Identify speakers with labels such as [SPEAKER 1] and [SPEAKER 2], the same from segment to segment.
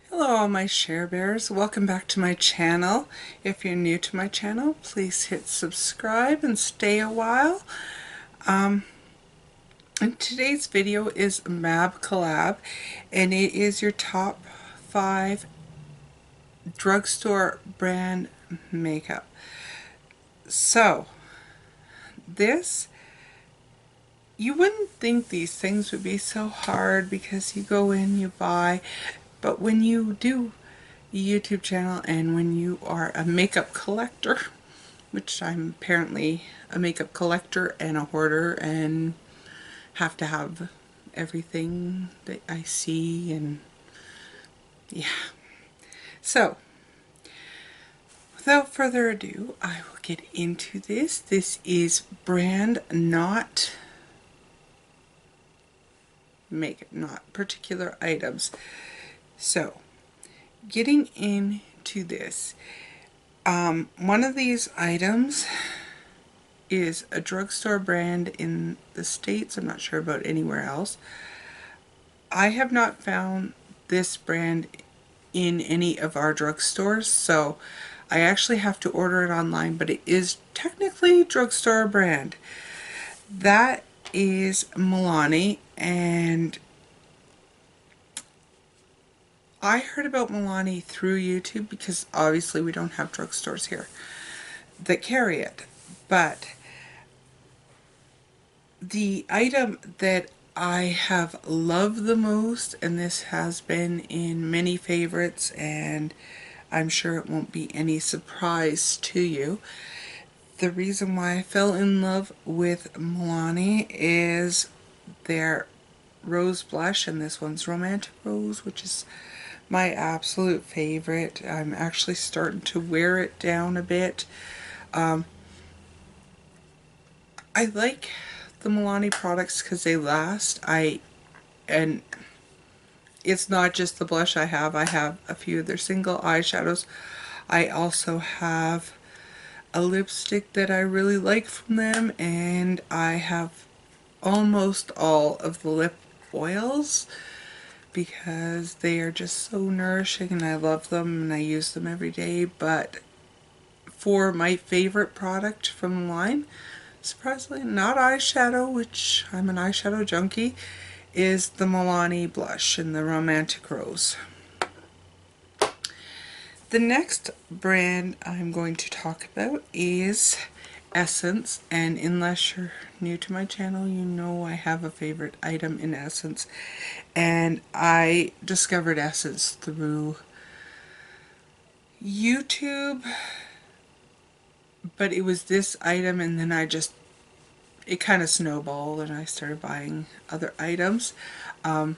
[SPEAKER 1] Hello all my share bears, welcome back to my channel. If you're new to my channel, please hit subscribe and stay a while. And today's video is MAB Collab, and it is your top 5 drugstore brand makeup. So this, you wouldn't think these things would be so hard because you go in, you buy, but when you do a YouTube channel and when you are a makeup collector, which I'm apparently a makeup collector and a hoarder and have to have everything that I see, and yeah. So without further ado, I will get into this. This is brand, not makeup, not particular items. So getting into this, one of these items is a drugstore brand in the States. I'm not sure about anywhere else. I have not found this brand in any of our drugstores, so I actually have to order it online, but it is technically drugstore brand. That is Milani, and I heard about Milani through YouTube because obviously we don't have drugstores here that carry it. But the item that I have loved the most, and this has been in many favorites, and I'm sure it won't be any surprise to you, the reason why I fell in love with Milani is their rose blush, and this one's Romantic Rose, which is my absolute favorite. I'm actually starting to wear it down a bit. I like the Milani products because they last. And it's not just the blush I have a few of their single eyeshadows. I also have a lipstick that I really like from them, and I have almost all of the lip oils because they are just so nourishing and I love them and I use them every day. But for my favorite product from the line, surprisingly not eyeshadow, which I'm an eyeshadow junkie, is the Milani blush in the Romantic Rose. The next brand I'm going to talk about is Essence, and unless you're new to my channel, you know I have a favorite item in Essence, and I discovered Essence through YouTube, but it was this item, and then it kind of snowballed and I started buying other items. I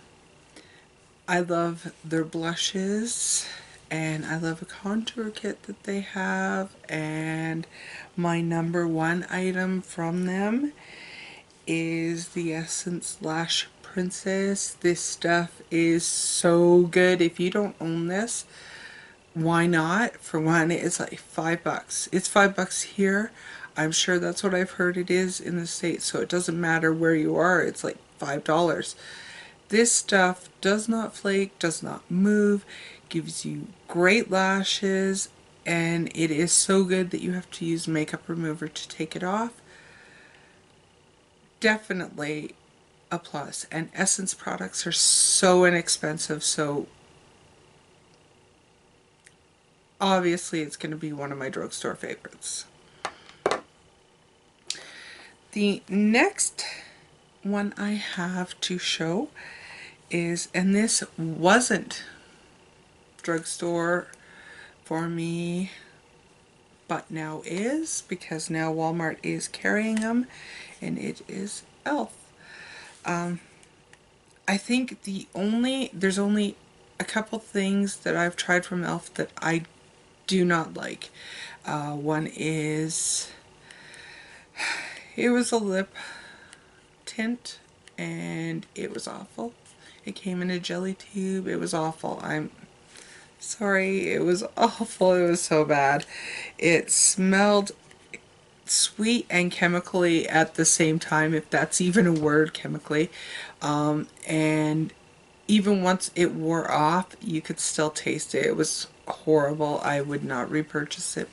[SPEAKER 1] love their blushes, and I love a contour kit that they have, and my number one item from them is the Essence Lash Princess. This stuff is so good. If you don't own this, why not? For one, it's like $5. It's $5 here. I'm sure that's what I've heard it is in the States, so it doesn't matter where you are, it's like $5. This stuff does not flake, does not move, gives you great lashes, and it is so good that you have to use makeup remover to take it off. Definitely a plus. And Essence products are so inexpensive, so obviously it's going to be one of my drugstore favorites. The next one I have to show is, and this wasn't drugstore for me, but now is, because now Walmart is carrying them, and it is e.l.f. I think there's only a couple things that I've tried from e.l.f. that I do not like. One is, it was a lip tint and it was awful. It came in a jelly tube. It was awful. I'm sorry. It was awful. It was so bad. It smelled sweet and chemically at the same time, if that's even a word, chemically. And even once it wore off, you could still taste it. It was horrible. I would not repurchase it.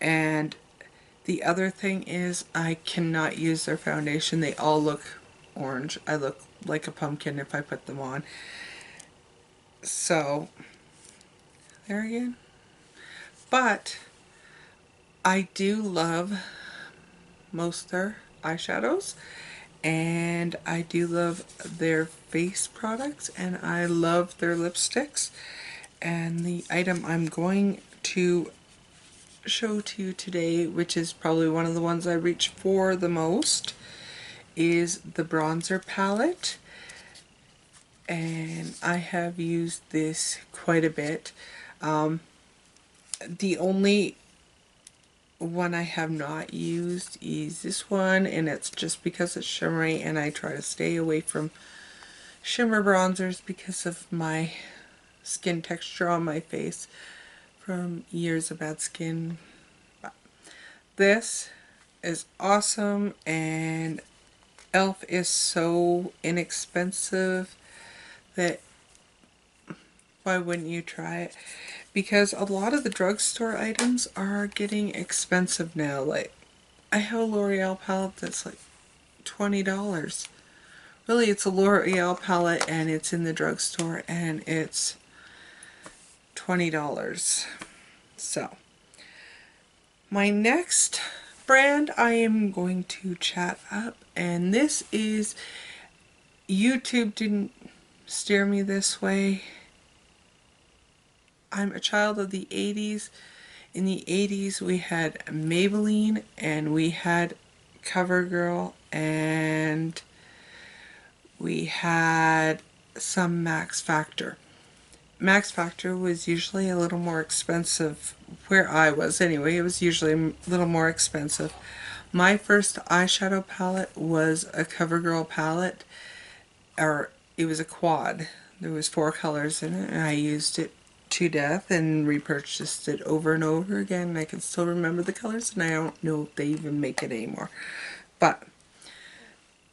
[SPEAKER 1] And the other thing is I cannot use their foundation. They all look orange. I look like a pumpkin if I put them on. So, there again. But I do love most of their eyeshadows, and I do love their face products, and I love their lipsticks. And the item I'm going to show to you today, which is probably one of the ones I reach for the most, is the bronzer palette. And I have used this quite a bit. The only one I have not used is this one, and it's just because it's shimmery, and I try to stay away from shimmer bronzers because of my skin texture on my face from years of bad skin. But this is awesome, and e.l.f. is so inexpensive that why wouldn't you try it? Because a lot of the drugstore items are getting expensive now. Like, I have a L'Oreal palette that's like $20. Really, it's a L'Oreal palette and it's in the drugstore and it's $20. So, my next brand I am going to chat up, and this is, YouTube didn't steer me this way. I'm a child of the 80s. In the 80s we had Maybelline and we had CoverGirl and we had some Max Factor. Max Factor was usually a little more expensive where I was anyway. It was usually a little more expensive. My first eyeshadow palette was a CoverGirl palette, or it was a quad. There was 4 colors in it and I used it to death and repurchased it over and over again. I can still remember the colors, and I don't know if they even make it anymore. But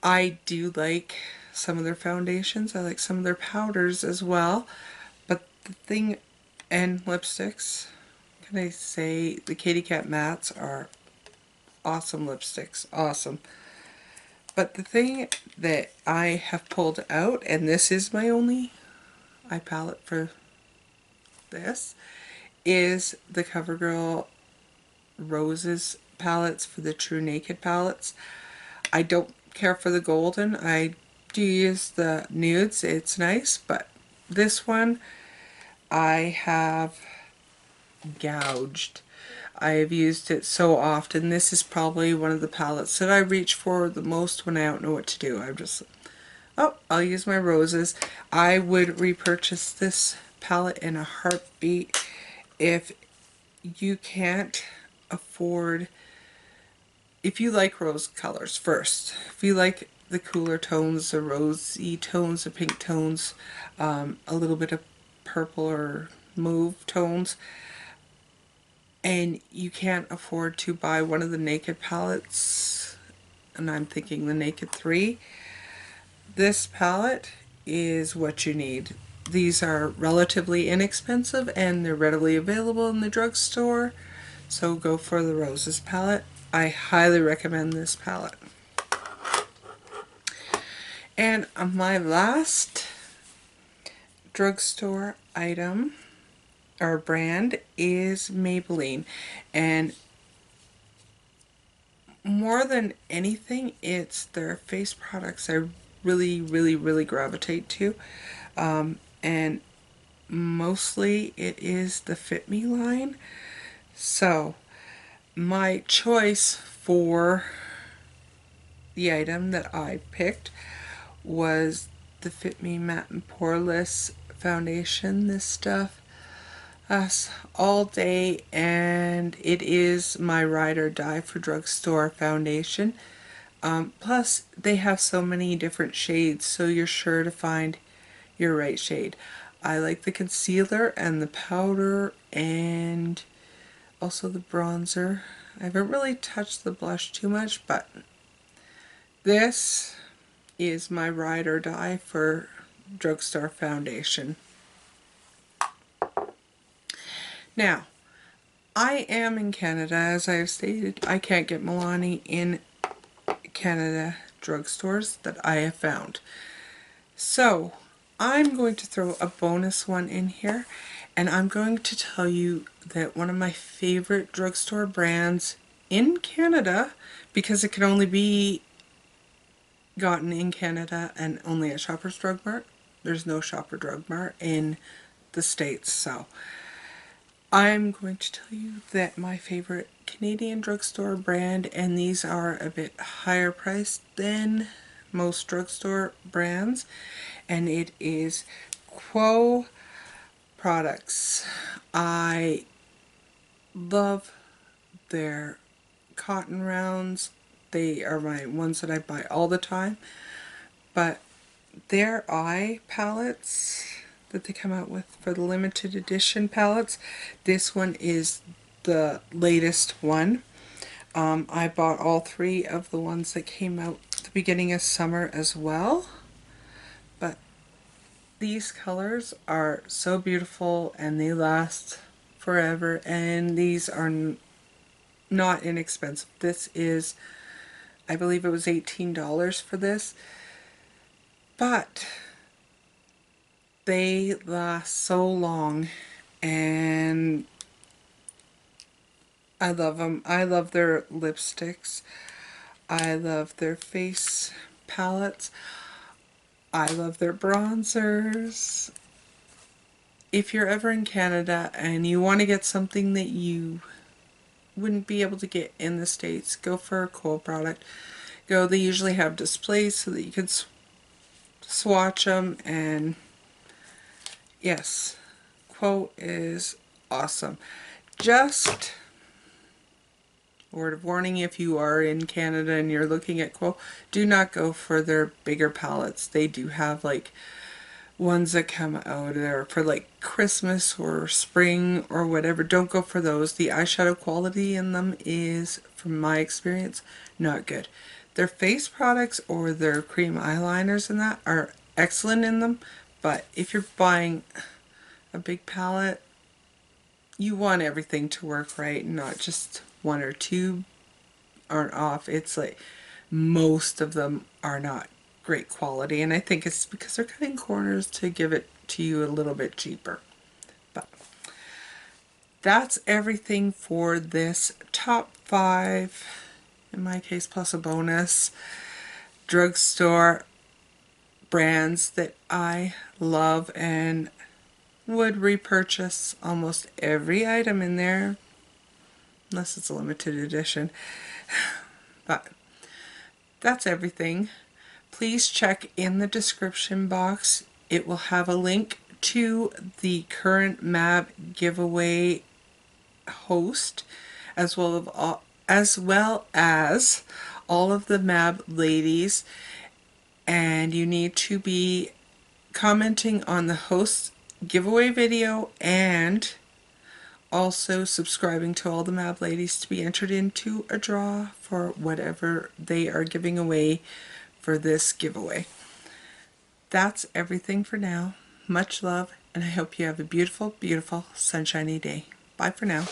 [SPEAKER 1] I do like some of their foundations. I like some of their powders as well. But the thing, and lipsticks, can I say the Katy Kat mattes are awesome lipsticks. Awesome. But the thing that I have pulled out, and this is my only eye palette for this, is the CoverGirl Rosas palettes for the True Naked palettes. I don't care for the golden. I do use the nudes. It's nice, but this one I have gouged. I have used it so often. This is probably one of the palettes that I reach for the most when I don't know what to do. I'm just, oh, I'll use my Rosas. I would repurchase this palette in a heartbeat. If you can't afford, if you like rose colors first, if you like the cooler tones, the rosy tones, the pink tones, a little bit of purple or mauve tones, and you can't afford to buy one of the Naked palettes, and I'm thinking the Naked 3, this palette is what you need. These are relatively inexpensive and they're readily available in the drugstore, so go for the Roses palette. I highly recommend this palette. And my last drugstore item or brand is Maybelline, and more than anything it's their face products I really gravitate to. And mostly it is the Fit Me line. So my choice for the item that I picked was the Fit Me Matte and Poreless foundation. This stuff lasts all day, and it is my ride or die for drugstore foundation. Plus they have so many different shades, so you're sure to find your right shade. I like the concealer and the powder and also the bronzer. I haven't really touched the blush too much, but this is my ride or die for Drugstore foundation. Now, I am in Canada, as I have stated. I can't get Milani in Canada drugstores that I have found. So, I'm going to throw a bonus one in here, and I'm going to tell you that one of my favorite drugstore brands in Canada, because it can only be gotten in Canada and only at Shoppers Drug Mart. There's no Shopper Drug Mart in the States, so I'm going to tell you that my favorite Canadian drugstore brand, and these are a bit higher priced than most drugstore brands, and it is Quo products. I love their cotton rounds. They are my ones that I buy all the time, but their eye palettes that they come out with for the limited edition palettes, this one is the latest one. I bought all 3 of the ones that came out at the beginning of summer as well, but these colors are so beautiful and they last forever, and these are not inexpensive. This is, I believe it was $18 for this, but they last so long and I love them. I love their lipsticks. I love their face palettes. I love their bronzers. If you're ever in Canada and you want to get something that you wouldn't be able to get in the States, go for a Quo product. Go, they usually have displays so that you can swatch them, and yes, Quo is awesome. Just word of warning, if you are in Canada and you're looking at Quo, do not go for their bigger palettes. They do have like ones that come out there for like Christmas or spring or whatever. Don't go for those. The eyeshadow quality in them is, from my experience, not good. Their face products or their cream eyeliners and that are excellent in them, but if you're buying a big palette, you want everything to work right, not just 1 or 2 aren't off. It's like most of them are not great quality, and I think it's because they're cutting corners to give it to you a little bit cheaper. But that's everything for this top 5, in my case plus a bonus, drugstore brands that I love and would repurchase almost every item in there, unless it's a limited edition. But that's everything. Please check in the description box. It will have a link to the current MAB giveaway host, as well as all of the MAB ladies, and you need to be commenting on the host giveaway video and also subscribing to all the MAB ladies to be entered into a draw for whatever they are giving away for this giveaway. That's everything for now. Much love, and I hope you have a beautiful, beautiful, sunshiny day. Bye for now.